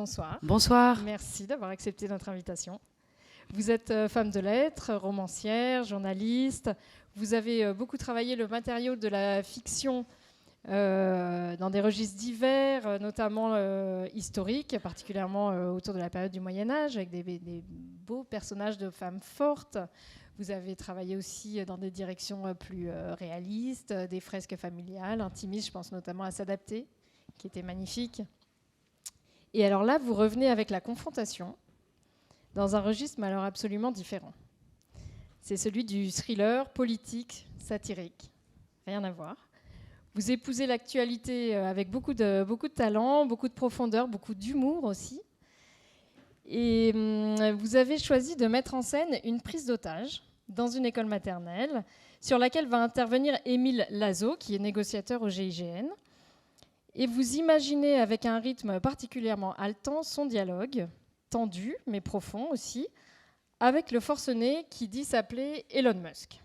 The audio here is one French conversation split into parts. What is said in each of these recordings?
bonsoir. Bonsoir. Merci d'avoir accepté notre invitation. Vous êtes femme de lettres, romancière, journaliste. Vous avez beaucoup travaillé le matériau de la fiction dans des registres divers, notamment historiques, particulièrement autour de la période du Moyen-Âge, avec des beaux personnages de femmes fortes. Vous avez travaillé aussi dans des directions plus réalistes, des fresques familiales, intimistes, je pense notamment à S'adapter, qui était magnifique. Et alors là, vous revenez avec La Confrontation, dans un registre mais alors absolument différent. C'est celui du thriller politique, satirique. Rien à voir. Vous épousez l'actualité avec beaucoup de talent, beaucoup de profondeur, beaucoup d'humour aussi. Et vous avez choisi de mettre en scène une prise d'otage dans une école maternelle sur laquelle va intervenir Émile Lazo, qui est négociateur au GIGN. Et vous imaginez avec un rythme particulièrement haletant son dialogue, tendu mais profond aussi, avec le forcené qui dit s'appeler Elon Musk.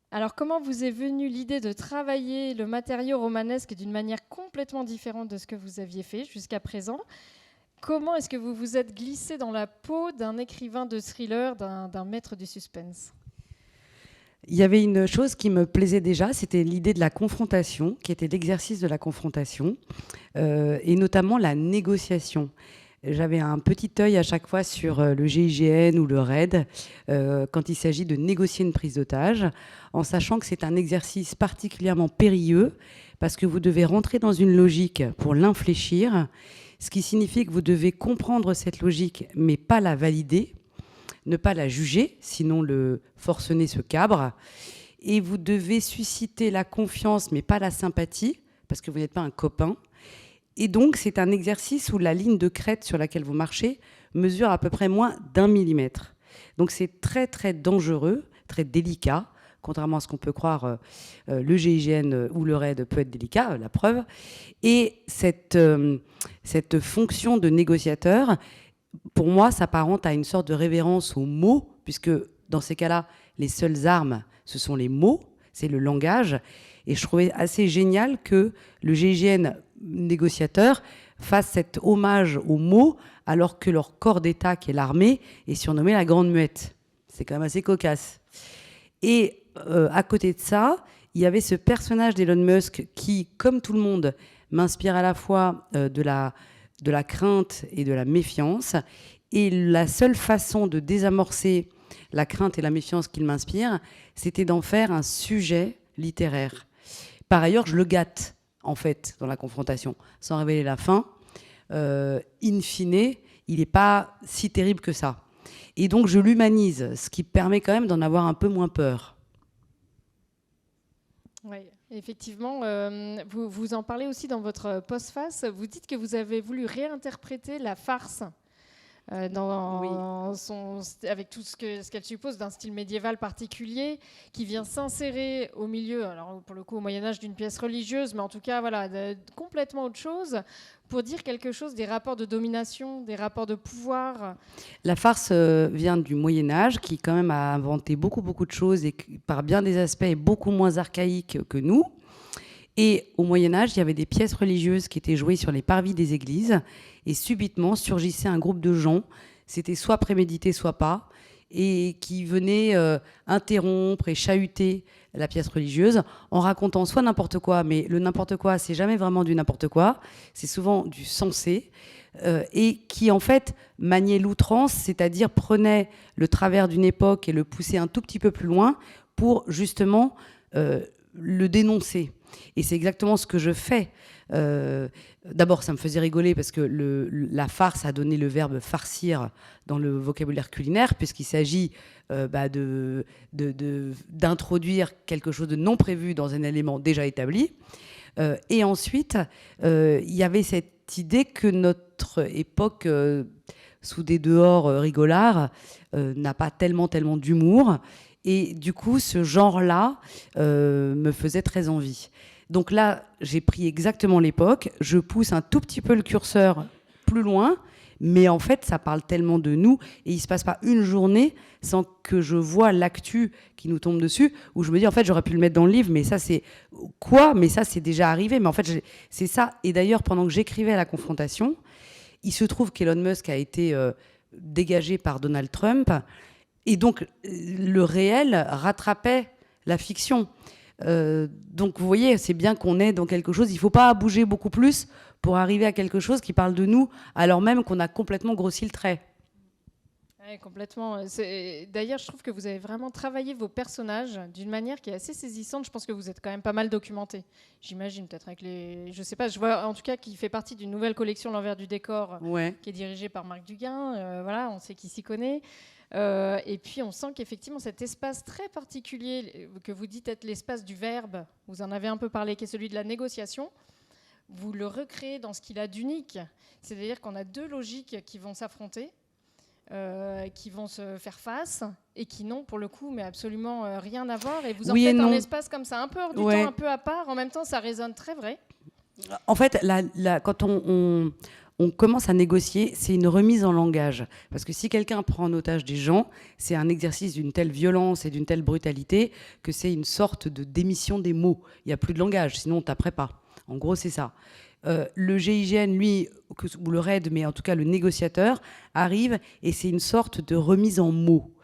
Alors comment vous est venue l'idée de travailler le matériau romanesque d'une manière complètement différente de ce que vous aviez fait jusqu'à présent ? Comment est-ce que vous vous êtes glissé dans la peau d'un écrivain de thriller, d'un maître du suspense ? Il y avait une chose qui me plaisait déjà, c'était l'idée de la confrontation, qui était l'exercice de la confrontation, et notamment la négociation. J'avais un petit œil à chaque fois sur le GIGN ou le RAID quand il s'agit de négocier une prise d'otage, en sachant que c'est un exercice particulièrement périlleux, parce que vous devez rentrer dans une logique pour l'infléchir, ce qui signifie que vous devez comprendre cette logique, mais pas la valider, ne pas la juger, sinon le forcené se cabre. Et vous devez susciter la confiance, mais pas la sympathie, parce que vous n'êtes pas un copain. Et donc, c'est un exercice où la ligne de crête sur laquelle vous marchez mesure à peu près moins d'1 millimètre. Donc, c'est très, très dangereux, très délicat. Contrairement à ce qu'on peut croire, le GIGN ou le RAID peut être délicat, la preuve. Et cette fonction de négociateur, pour moi, s'apparente à une sorte de révérence aux mots, puisque dans ces cas-là, les seules armes, ce sont les mots, c'est le langage. Et je trouvais assez génial que le GIGN négociateur fasse cet hommage aux mots, alors que leur corps d'État, qui est l'armée, est surnommé la Grande Muette. C'est quand même assez cocasse. Et à côté de ça, il y avait ce personnage d'Elon Musk qui, comme tout le monde, m'inspire à la fois de la crainte et de la méfiance. Et la seule façon de désamorcer la crainte et la méfiance qu'il m'inspire, c'était d'en faire un sujet littéraire. Par ailleurs, je le gâte, en fait, dans La Confrontation, sans révéler la fin. In fine, il n'est pas si terrible que ça. Et donc, je l'humanise, ce qui permet quand même d'en avoir un peu moins peur. Oui, effectivement. Vous en parlez aussi dans votre postface. Vous dites que vous avez voulu réinterpréter la farce avec tout ce qu'elle suppose d'un style médiéval particulier qui vient s'insérer au milieu, alors pour le coup au Moyen-Âge, d'une pièce religieuse, mais en tout cas voilà, complètement autre chose, pour dire quelque chose des rapports de domination, des rapports de pouvoir. La farce vient du Moyen-Âge, qui quand même a inventé beaucoup de choses et qui, par bien des aspects, est beaucoup moins archaïque que nous. Et au Moyen-Âge, il y avait des pièces religieuses qui étaient jouées sur les parvis des églises. Et subitement, surgissait un groupe de gens, c'était soit prémédité, soit pas, et qui venaient interrompre et chahuter la pièce religieuse en racontant soit n'importe quoi, mais le n'importe quoi, c'est jamais vraiment du n'importe quoi, c'est souvent du sensé, et qui en fait maniait l'outrance, c'est-à-dire prenait le travers d'une époque et le poussait un tout petit peu plus loin pour justement le dénoncer. Et c'est exactement ce que je fais. D'abord, ça me faisait rigoler parce que la farce a donné le verbe farcir dans le vocabulaire culinaire, puisqu'il s'agit d'introduire quelque chose de non prévu dans un élément déjà établi. Et ensuite, il y avait cette idée que notre époque, sous des dehors rigolards, n'a pas tellement d'humour. Et du coup, ce genre-là me faisait très envie. Donc là, j'ai pris exactement l'époque. Je pousse un tout petit peu le curseur plus loin, mais en fait, ça parle tellement de nous, et il ne se passe pas une journée sans que je vois l'actu qui nous tombe dessus, où je me dis, en fait, j'aurais pu le mettre dans le livre, mais ça, c'est quoi ? Mais ça, c'est déjà arrivé. Mais en fait, c'est ça. Et d'ailleurs, pendant que j'écrivais à la confrontation, il se trouve qu'Elon Musk a été dégagé par Donald Trump, et donc, le réel rattrapait la fiction. Donc, vous voyez, c'est bien qu'on est dans quelque chose. Il ne faut pas bouger beaucoup plus pour arriver à quelque chose qui parle de nous, alors même qu'on a complètement grossi le trait. Oui, complètement. D'ailleurs, je trouve que vous avez vraiment travaillé vos personnages d'une manière qui est assez saisissante. Je pense que vous êtes quand même pas mal documenté. J'imagine, peut-être avec les... Je sais pas, je vois en tout cas qu'il fait partie d'une nouvelle collection, L'Envers du décor, qui est dirigée par Marc Duguin. Voilà, on sait qu'il s'y connaît. Et puis, on sent qu'effectivement, cet espace très particulier que vous dites être l'espace du verbe, vous en avez un peu parlé, qui est celui de la négociation, vous le recréez dans ce qu'il a d'unique. C'est-à-dire qu'on a deux logiques qui vont s'affronter, qui vont se faire face et qui n'ont, pour le coup, mais absolument rien à voir. Et vous en faites un espace comme ça, un peu hors du temps, un peu à part. En même temps, ça résonne très vrai. En fait, quand on commence à négocier, c'est une remise en langage. Parce que si quelqu'un prend en otage des gens, c'est un exercice d'une telle violence et d'une telle brutalité que c'est une sorte de démission des mots. Il n'y a plus de langage, sinon on ne taperait pas. En gros, c'est ça. Le GIGN, lui, ou le RAID, mais en tout cas le négociateur, arrive et c'est une sorte de remise en mots.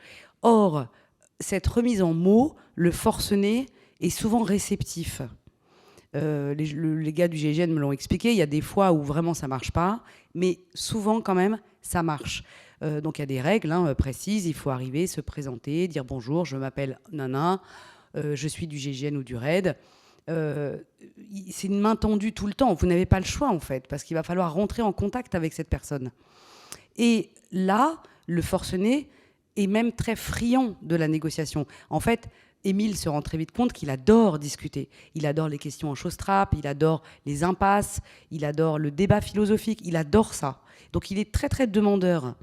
Or, cette remise en mots, le forcené est souvent réceptif. Les gars du GIGN me l'ont expliqué, il y a des fois où vraiment ça ne marche pas, mais souvent quand même, ça marche. Donc il y a des règles précises, il faut arriver, se présenter, dire bonjour, je m'appelle Nana, je suis du GIGN ou du RAID. C'est une main tendue tout le temps. Vous n'avez pas le choix, en fait, parce qu'il va falloir rentrer en contact avec cette personne. Et là, le forcené est même très friand de la négociation. En fait, Émile se rend très vite compte qu'il adore discuter. Il adore les questions en chausse-trappe, il adore les impasses, il adore le débat philosophique, il adore ça. Donc il est très, très demandeur.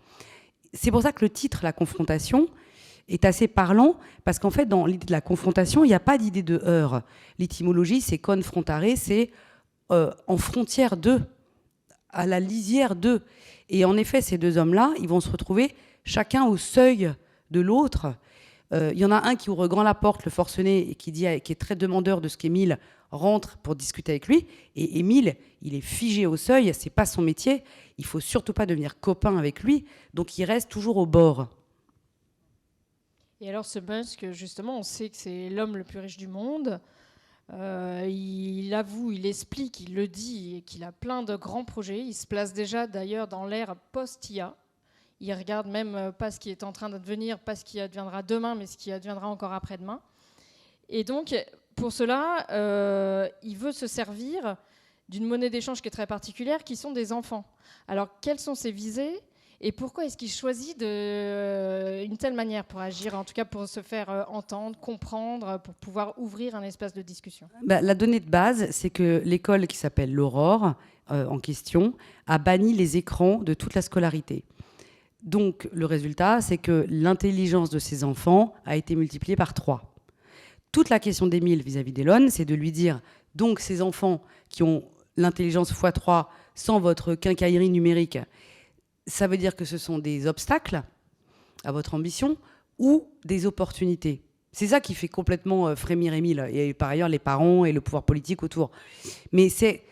C'est pour ça que le titre, La confrontation, est assez parlant, parce qu'en fait, dans l'idée de la confrontation, il n'y a pas d'idée de heurt. L'étymologie, c'est confrontare, c'est en frontière d'eux, à la lisière d'eux. Et en effet, ces deux hommes-là, ils vont se retrouver chacun au seuil de l'autre. Il y en a un qui ouvre grand la porte, le forcené, et qui est très demandeur de ce qu'Émile rentre pour discuter avec lui. Et Émile, il est figé au seuil, c'est pas son métier. Il faut surtout pas devenir copain avec lui, donc il reste toujours au bord. Et alors ce Musk, justement, on sait que c'est l'homme le plus riche du monde. Il avoue, il explique, il le dit, qu'il a plein de grands projets. Il se place déjà d'ailleurs dans l'ère post-IA. Il regarde même pas ce qui est en train d'advenir, pas ce qui adviendra demain, mais ce qui adviendra encore après-demain. Et donc, pour cela, il veut se servir d'une monnaie d'échange qui est très particulière, qui sont des enfants. Alors, quelles sont ses visées ? Et pourquoi est-ce qu'il choisit une telle manière pour agir, en tout cas pour se faire entendre, comprendre, pour pouvoir ouvrir un espace de discussion ? La donnée de base, c'est que l'école qui s'appelle l'Aurore, en question, a banni les écrans de toute la scolarité. Donc le résultat, c'est que l'intelligence de ces enfants a été multipliée par 3. Toute la question d'Émile vis-à-vis d'Elon, c'est de lui dire, donc ces enfants qui ont l'intelligence x3 sans votre quincaillerie numérique, ça veut dire que ce sont des obstacles à votre ambition ou des opportunités. C'est ça qui fait complètement frémir Émile, et par ailleurs les parents et le pouvoir politique autour. Mais c'est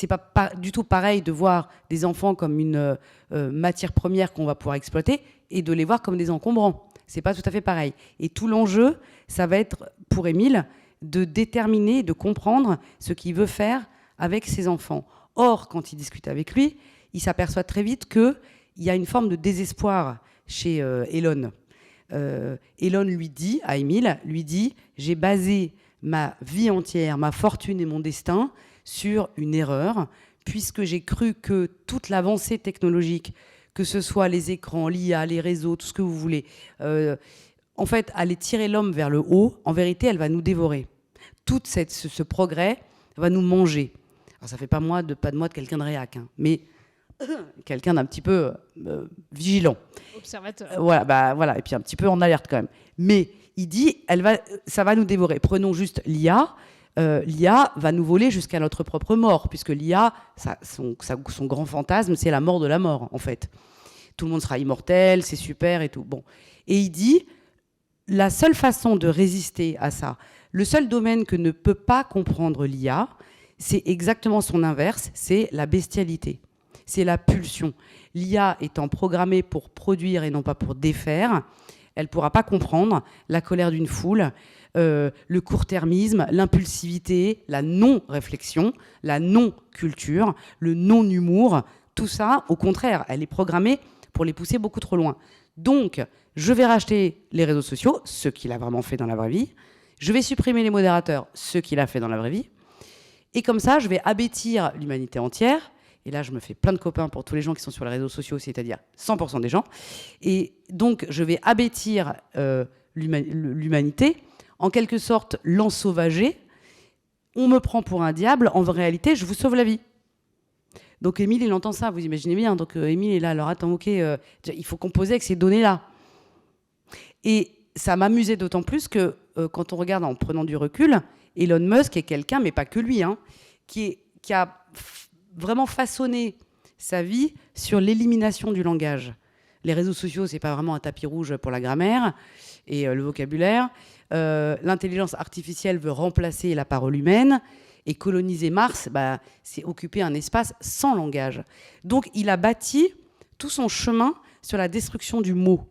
pas du tout pareil de voir des enfants comme une matière première qu'on va pouvoir exploiter et de les voir comme des encombrants. C'est pas tout à fait pareil. Et tout l'enjeu, ça va être pour Émile de déterminer, de comprendre ce qu'il veut faire avec ses enfants. Or, quand il discute avec lui, il s'aperçoit très vite qu'il y a une forme de désespoir chez Elon. Elon lui dit, à Émile, j'ai basé ma vie entière, ma fortune et mon destin sur une erreur, puisque j'ai cru que toute l'avancée technologique, que ce soit les écrans, l'IA, les réseaux, tout ce que vous voulez, en fait, allait tirer l'homme vers le haut. En vérité, elle va nous dévorer. Tout ce progrès va nous manger. Alors, ça ne fait pas de moi de quelqu'un de réac, mais quelqu'un d'un petit peu vigilant. Observateur. Voilà, et puis un petit peu en alerte quand même. Mais il dit, ça va nous dévorer. Prenons juste l'IA. l'IA va nous voler jusqu'à notre propre mort, puisque l'IA, son grand fantasme, c'est la mort de la mort, en fait. Tout le monde sera immortel, c'est super et tout. Bon. Et il dit, la seule façon de résister à ça, le seul domaine que ne peut pas comprendre l'IA, c'est exactement son inverse, c'est la bestialité, c'est la pulsion. L'IA étant programmée pour produire et non pas pour défaire, elle ne pourra pas comprendre la colère d'une foule, le court-termisme, l'impulsivité, la non-réflexion, la non-culture, le non-humour. Tout ça, au contraire, elle est programmée pour les pousser beaucoup trop loin. Donc, je vais racheter les réseaux sociaux, ce qu'il a vraiment fait dans la vraie vie. Je vais supprimer les modérateurs, ce qu'il a fait dans la vraie vie. Et comme ça, je vais abêtir l'humanité entière. Et là, je me fais plein de copains pour tous les gens qui sont sur les réseaux sociaux, c'est-à-dire 100% des gens. Et donc, je vais abêtir l'humanité, en quelque sorte l'ensauvager. On me prend pour un diable, en réalité, je vous sauve la vie. Donc Émile, il entend ça, vous imaginez bien. Donc Émile est là, alors attends, ok, il faut composer avec ces données-là. Et ça m'amusait d'autant plus que quand on regarde en prenant du recul, Elon Musk est quelqu'un, mais pas que lui, hein, qui a vraiment façonné sa vie sur l'élimination du langage. Les réseaux sociaux, c'est pas vraiment un tapis rouge pour la grammaire et le vocabulaire. L'intelligence artificielle veut remplacer la parole humaine. Et coloniser Mars, c'est occuper un espace sans langage. Donc il a bâti tout son chemin sur la destruction du mot.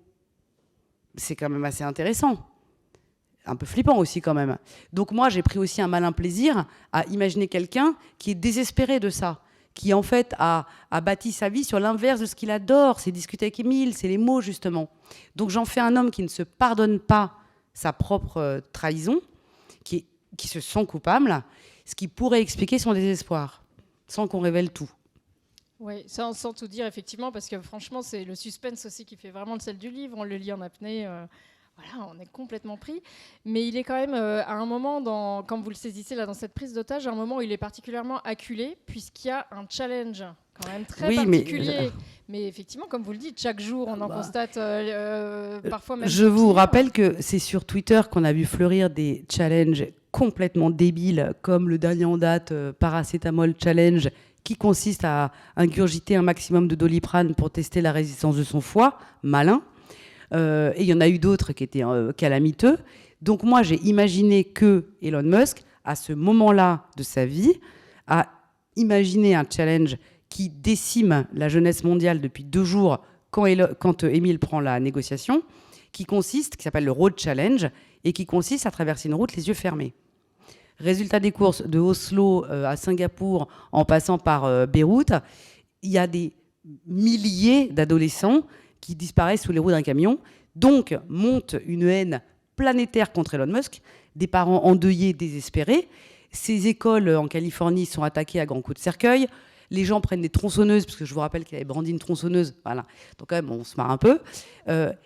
C'est quand même assez intéressant. Un peu flippant aussi quand même. Donc moi, j'ai pris aussi un malin plaisir à imaginer quelqu'un qui est désespéré de ça, qui en fait a bâti sa vie sur l'inverse de ce qu'il adore. C'est discuter avec Émile, c'est les mots justement. Donc j'en fais un homme qui ne se pardonne pas sa propre trahison, qui se sent coupable, ce qui pourrait expliquer son désespoir, sans qu'on révèle tout. Oui, sans tout dire, effectivement, parce que franchement, c'est le suspense aussi qui fait vraiment le sel du livre. On le lit en apnée, voilà, on est complètement pris. Mais il est quand même, à un moment, comme vous le saisissez là, dans cette prise d'otage, à un moment où il est particulièrement acculé, puisqu'il y a un challenge quand même très particulier. Mais effectivement, comme vous le dites, chaque jour, on en constate parfois même... Je vous rappelle que c'est sur Twitter qu'on a vu fleurir des challenges complètement débiles, comme le dernier en date, Paracétamol Challenge, qui consiste à ingurgiter un maximum de Doliprane pour tester la résistance de son foie. Malin. Et il y en a eu d'autres qui étaient calamiteux. Donc moi, j'ai imaginé que Elon Musk, à ce moment-là de sa vie, a imaginé un challenge qui décime la jeunesse mondiale depuis 2 jours quand Émile prend la négociation, qui s'appelle le Road Challenge, et qui consiste à traverser une route les yeux fermés. Résultat des courses, de Oslo à Singapour, en passant par Beyrouth, il y a des milliers d'adolescents qui disparaissent sous les roues d'un camion. Donc monte une haine planétaire contre Elon Musk, des parents endeuillés, désespérés. Ces écoles en Californie sont attaquées à grands coups de cercueil. Les gens prennent des tronçonneuses, parce que je vous rappelle qu'il avait brandi une tronçonneuse. Voilà. Donc quand même, on se marre un peu.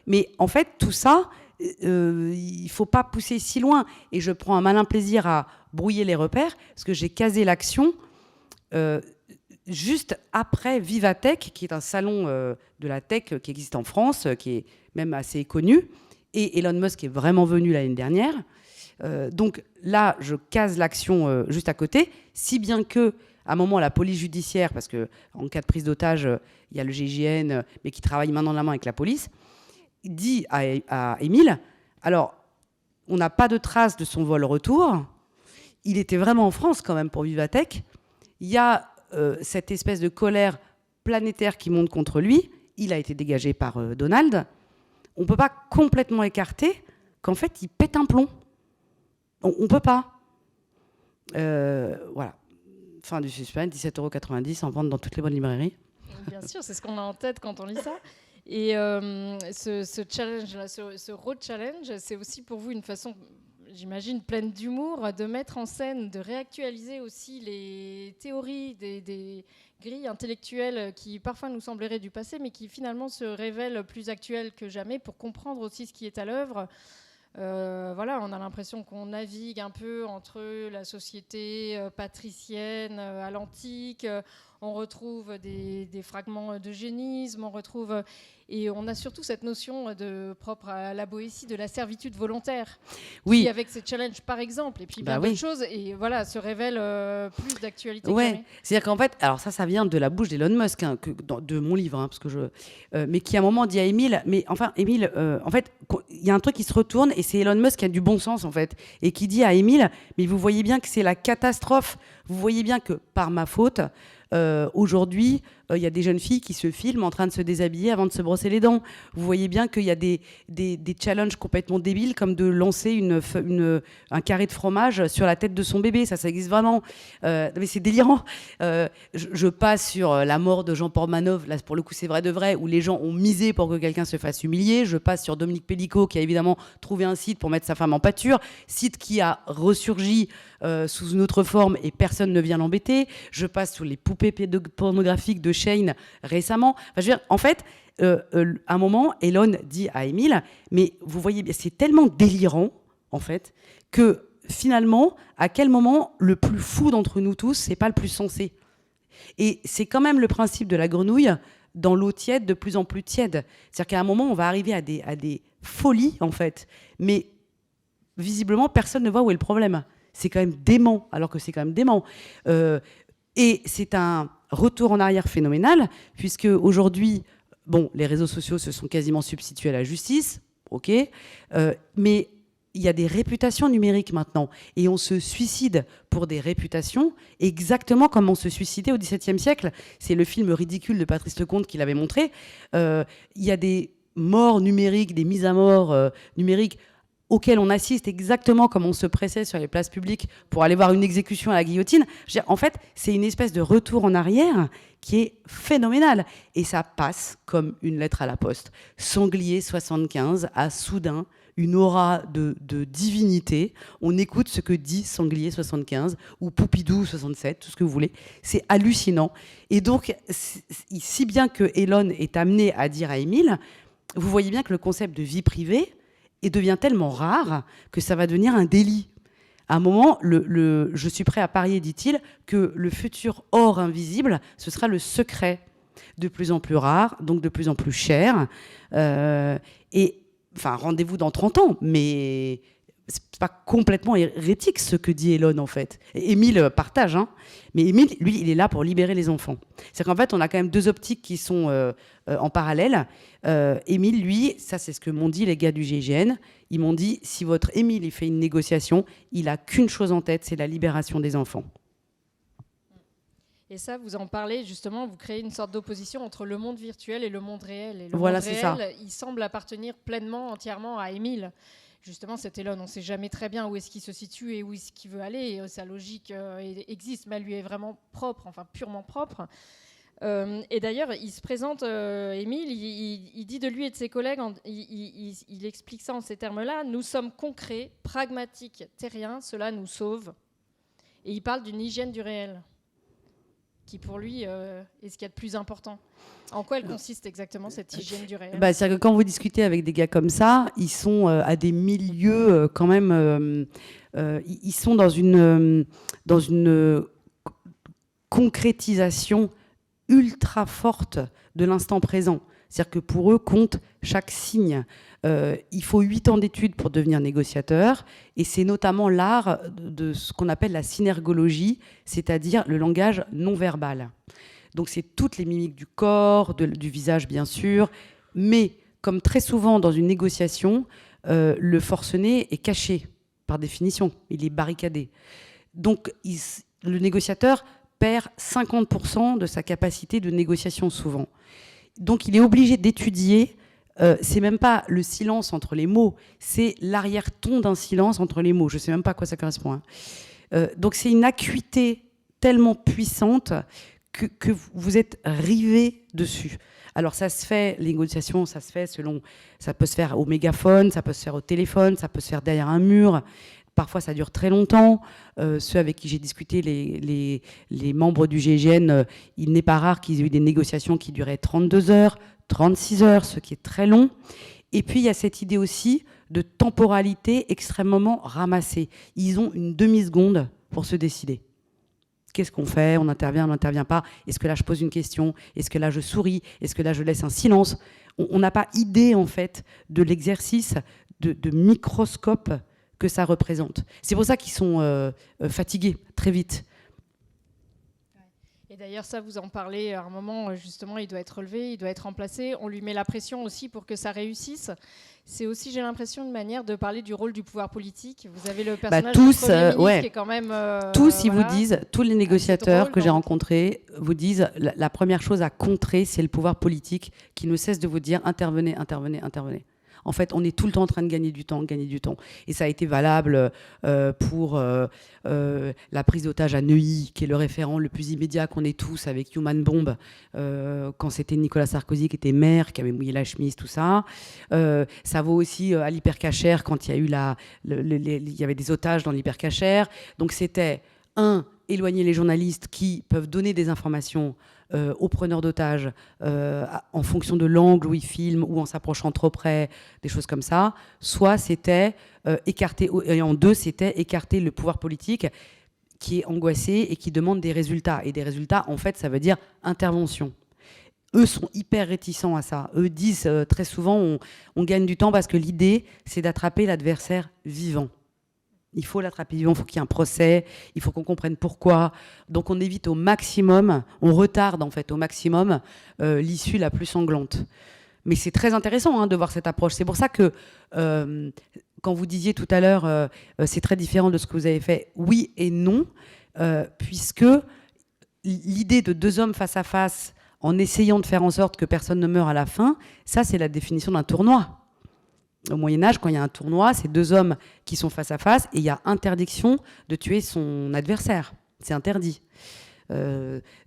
Mais en fait, tout ça, il ne faut pas pousser si loin. Et je prends un malin plaisir à brouiller les repères, parce que j'ai casé l'action juste après Vivatech, qui est un salon de la tech qui existe en France, qui est même assez connu. Et Elon Musk est vraiment venu l'année dernière. Donc là, je case l'action juste à côté, si bien que à un moment, la police judiciaire, parce qu'en cas de prise d'otage, il y a le GIGN, mais qui travaille main dans la main avec la police, dit à Émile, alors, on n'a pas de traces de son vol retour, il était vraiment en France quand même pour Vivatech, il y a cette espèce de colère planétaire qui monte contre lui, il a été dégagé par Donald, on ne peut pas complètement écarter qu'en fait, il pète un plomb. On ne peut pas. Voilà. Fin du suspense, 17,90 € en vente dans toutes les bonnes librairies. Bien sûr, c'est ce qu'on a en tête quand on lit ça. Et ce challenge, ce road challenge, c'est aussi pour vous une façon, j'imagine, pleine d'humour, de mettre en scène, de réactualiser aussi les théories des grilles intellectuelles qui parfois nous sembleraient du passé, mais qui finalement se révèlent plus actuelles que jamais pour comprendre aussi ce qui est à l'œuvre. Voilà, on a l'impression qu'on navigue un peu entre la société patricienne à l'antique. On retrouve des fragments d'eugénisme, et on a surtout cette notion propre à la Boétie de la servitude volontaire, qui avec ces challenges par exemple, et puis bien d'autres choses, et voilà, se révèle plus d'actualité. Ouais, c'est-à-dire qu'en fait, alors ça vient de la bouche d'Elon Musk, hein, de mon livre, hein, parce que mais qui à un moment dit à Émile, en fait, il y a un truc qui se retourne, et c'est Elon Musk qui a du bon sens en fait, et qui dit à Émile, mais vous voyez bien que c'est la catastrophe, vous voyez bien que par ma faute, aujourd'hui, il y a des jeunes filles qui se filment en train de se déshabiller avant de se brosser les dents. Vous voyez bien qu'il y a des challenges complètement débiles, comme de lancer un carré de fromage sur la tête de son bébé. Ça existe vraiment. Mais c'est délirant. Je passe sur la mort de Jean Portmanov. Là, pour le coup, c'est vrai de vrai, où les gens ont misé pour que quelqu'un se fasse humilier. Je passe sur Dominique Pellicot, qui a évidemment trouvé un site pour mettre sa femme en pâture. Site qui a ressurgi sous une autre forme et personne ne vient l'embêter. Je passe sur les poupées pornographiques de Shane récemment. Enfin, je veux dire, en fait, à un moment, Elon dit à Émile, mais vous voyez, c'est tellement délirant, en fait, que finalement, à quel moment le plus fou d'entre nous tous, c'est pas le plus sensé. Et c'est quand même le principe de la grenouille dans l'eau tiède, de plus en plus tiède. C'est-à-dire qu'à un moment, on va arriver à des folies, en fait. Mais visiblement, personne ne voit où est le problème. C'est quand même dément, alors que c'est quand même dément. Et c'est un retour en arrière phénoménal, puisque aujourd'hui, les réseaux sociaux se sont quasiment substitués à la justice, ok, mais il y a des réputations numériques maintenant, et on se suicide pour des réputations, exactement comme on se suicidait au XVIIe siècle. C'est le film ridicule de Patrice Lecomte qui l'avait montré. Il y a des morts numériques, des mises à mort numériques, auquel on assiste exactement comme on se pressait sur les places publiques pour aller voir une exécution à la guillotine. En fait, c'est une espèce de retour en arrière qui est phénoménal. Et ça passe comme une lettre à la poste. Sanglier 75 a soudain une aura de divinité. On écoute ce que dit Sanglier 75 ou Poupidou 67, tout ce que vous voulez. C'est hallucinant. Et donc, si bien que Elon est amené à dire à Émile, vous voyez bien que le concept de vie privée devient tellement rare que ça va devenir un délit. À un moment, je suis prêt à parier, dit-il, que le futur or invisible, ce sera le secret, de plus en plus rare, donc de plus en plus cher. Et, enfin, rendez-vous dans 30 ans, mais c'est pas complètement hérétique ce que dit Elon, en fait. Et Émile partage, hein. Mais Émile, lui, il est là pour libérer les enfants. C'est-à-dire qu'en fait, on a quand même deux optiques qui sont en parallèle. Émile, lui, ça c'est ce que m'ont dit les gars du GIGN, ils m'ont dit, si votre Émile il fait une négociation, il a qu'une chose en tête, c'est la libération des enfants. Et ça, vous en parlez justement, vous créez une sorte d'opposition entre le monde virtuel et le monde réel. Et le voilà, monde réel, ça. Il semble appartenir pleinement, entièrement à Émile. Justement, cet Elon, on ne sait jamais très bien où est-ce qu'il se situe et où est-ce qu'il veut aller. Et sa logique existe, mais elle lui est vraiment propre, enfin purement propre. Et d'ailleurs, il se présente, Émile, il dit de lui et de ses collègues, il explique ça en ces termes-là, nous sommes concrets, pragmatiques, terriens, cela nous sauve. Et il parle d'une hygiène du réel, qui pour lui est ce qu'il y a de plus important. En quoi elle consiste exactement, cette hygiène du réel ? C'est-à-dire que quand vous discutez avec des gars comme ça, ils sont à des milieux quand même... ils sont dans une concrétisation ultra forte de l'instant présent. C'est-à-dire que pour eux, compte chaque signe. Il faut 8 ans d'études pour devenir négociateur, et c'est notamment l'art de ce qu'on appelle la synergologie, c'est-à-dire le langage non verbal. Donc c'est toutes les mimiques du corps, du visage bien sûr, mais comme très souvent dans une négociation, le forcené est caché par définition, il est barricadé. Donc le négociateur perd 50% de sa capacité de négociation souvent. Donc il est obligé d'étudier, c'est même pas le silence entre les mots, c'est l'arrière-ton d'un silence entre les mots. Je sais même pas à quoi ça correspond. Hein. Donc c'est une acuité tellement puissante que vous êtes rivé dessus. Alors ça se fait, les négociations, ça se fait selon, ça peut se faire au mégaphone, ça peut se faire au téléphone, ça peut se faire derrière un mur. Parfois, ça dure très longtemps. Ceux avec qui j'ai discuté, les membres du GIGN, il n'est pas rare qu'ils aient eu des négociations qui duraient 32 heures, 36 heures, ce qui est très long. Et puis, il y a cette idée aussi de temporalité extrêmement ramassée. Ils ont une demi-seconde pour se décider. Qu'est-ce qu'on fait? On intervient, on n'intervient pas? Est-ce que là, je pose une question? Est-ce que là, je souris? Est-ce que là, je laisse un silence? On n'a pas idée, en fait, de l'exercice de microscope que ça représente. C'est pour ça qu'ils sont fatigués très vite. Et d'ailleurs, ça, vous en parlez à un moment, justement, il doit être relevé, il doit être remplacé. On lui met la pression aussi pour que ça réussisse. C'est aussi, j'ai l'impression, une manière de parler du rôle du pouvoir politique. Vous avez le personnage du Premier ministre qui est quand même... tous, ils vous disent, tous les négociateurs que j'ai rencontrés vous disent, la première chose à contrer, c'est le pouvoir politique qui ne cesse de vous dire « intervenez, intervenez, intervenez ». En fait, on est tout le temps en train de gagner du temps. Et ça a été valable pour la prise d'otage à Neuilly, qui est le référent le plus immédiat qu'on ait tous avec Human Bomb, quand c'était Nicolas Sarkozy qui était maire, qui avait mouillé la chemise, tout ça. Ça vaut aussi à l'hypercachère, quand il y a eu il y avait des otages dans l'hypercachère. Donc c'était, éloigner les journalistes qui peuvent donner des informations aux preneurs d'otages en fonction de l'angle où ils filment ou en s'approchant trop près, des choses comme ça. Soit c'était écarter, et en deux, c'était écarter le pouvoir politique qui est angoissé et qui demande des résultats. Et des résultats, en fait, ça veut dire intervention. Eux sont hyper réticents à ça. Eux disent très souvent, on gagne du temps parce que l'idée, c'est d'attraper l'adversaire vivant. Il faut l'attraper vivant, il faut qu'il y ait un procès, il faut qu'on comprenne pourquoi. Donc on évite au maximum, on retarde en fait au maximum l'issue la plus sanglante. Mais c'est très intéressant de voir cette approche. C'est pour ça que quand vous disiez tout à l'heure, c'est très différent de ce que vous avez fait, oui et non, puisque l'idée de deux hommes face à face, en essayant de faire en sorte que personne ne meure à la fin, ça c'est la définition d'un tournoi. Au Moyen-Âge, quand il y a un tournoi, c'est deux hommes qui sont face à face et il y a interdiction de tuer son adversaire. C'est interdit.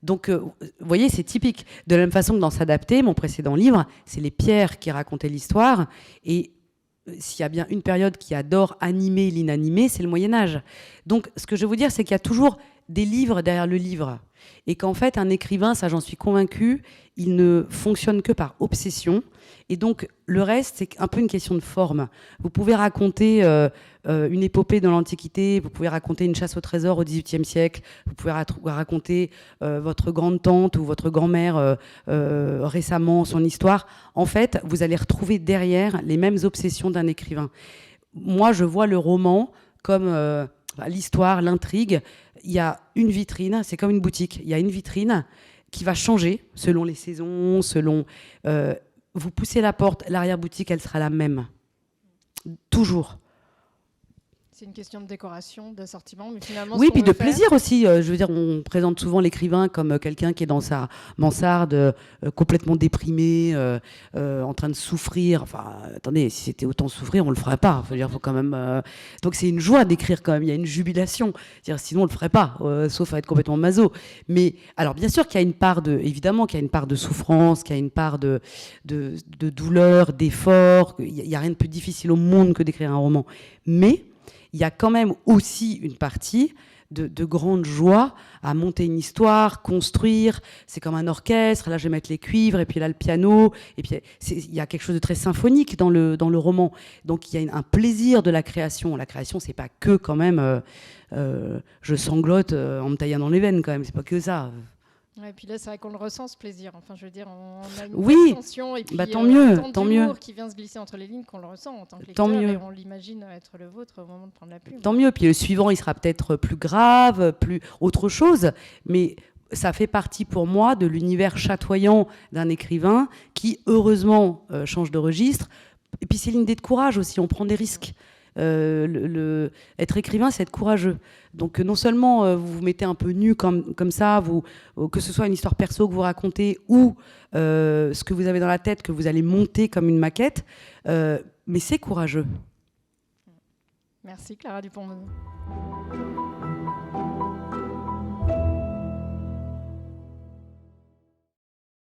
Donc, vous voyez, c'est typique. De la même façon que dans S'adapter, mon précédent livre, c'est les pierres qui racontaient l'histoire. Et s'il y a bien une période qui adore animer l'inanimé, c'est le Moyen-Âge. Donc, ce que je veux vous dire, c'est qu'il y a toujours des livres derrière le livre. Et qu'en fait, un écrivain, ça j'en suis convaincue, il ne fonctionne que par obsession. Et donc, le reste, c'est un peu une question de forme. Vous pouvez raconter une épopée dans l'Antiquité, vous pouvez raconter une chasse au trésor au XVIIIe siècle, vous pouvez raconter votre grande-tante ou votre grand-mère récemment, son histoire. En fait, vous allez retrouver derrière les mêmes obsessions d'un écrivain. Moi, je vois le roman comme l'histoire, l'intrigue. Il y a une vitrine, c'est comme une boutique. Il y a une vitrine qui va changer selon les saisons, selon... vous poussez la porte, l'arrière-boutique, elle sera la même. Toujours. C'est une question de décoration, d'assortiment, mais finalement... Oui, puis de plaisir aussi. Je veux dire, on présente souvent l'écrivain comme quelqu'un qui est dans sa mansarde, complètement déprimé, en train de souffrir. Enfin, attendez, si c'était autant souffrir, on le ferait pas. Faut dire, faut quand même... Donc c'est une joie d'écrire quand même. Il y a une jubilation. C'est-à-dire, sinon on le ferait pas, sauf à être complètement maso. Mais alors, bien sûr qu'il y a une part évidemment, qu'il y a une part de souffrance, qu'il y a une part de douleur, d'effort. Il y a rien de plus difficile au monde que d'écrire un roman. Mais il y a quand même aussi une partie de grande joie à monter une histoire, construire. C'est comme un orchestre. Là, je vais mettre les cuivres, et puis là, le piano. Et puis, il y a quelque chose de très symphonique dans le roman. Donc, il y a un plaisir de la création. La création, c'est pas que quand même je sanglote en me taillant dans les veines, quand même. C'est pas que ça. Et puis là, c'est vrai qu'on le ressent, ce plaisir. Enfin, je veux dire, on a une tension et puis tant mieux, tant mieux qui vient se glisser entre les lignes qu'on le ressent en tant que lecteur et on l'imagine être le vôtre au moment de prendre la plume. Tant mieux. Puis le suivant, il sera peut-être plus grave, plus autre chose, mais ça fait partie pour moi de l'univers chatoyant d'un écrivain qui, heureusement, change de registre. Et puis c'est une idée de courage aussi. On prend des risques. Être écrivain, c'est être courageux. Donc non seulement vous vous mettez un peu nu comme ça, que ce soit une histoire perso que vous racontez ou ce que vous avez dans la tête, que vous allez monter comme une maquette, mais c'est courageux. Merci Clara Dupont-Moreau.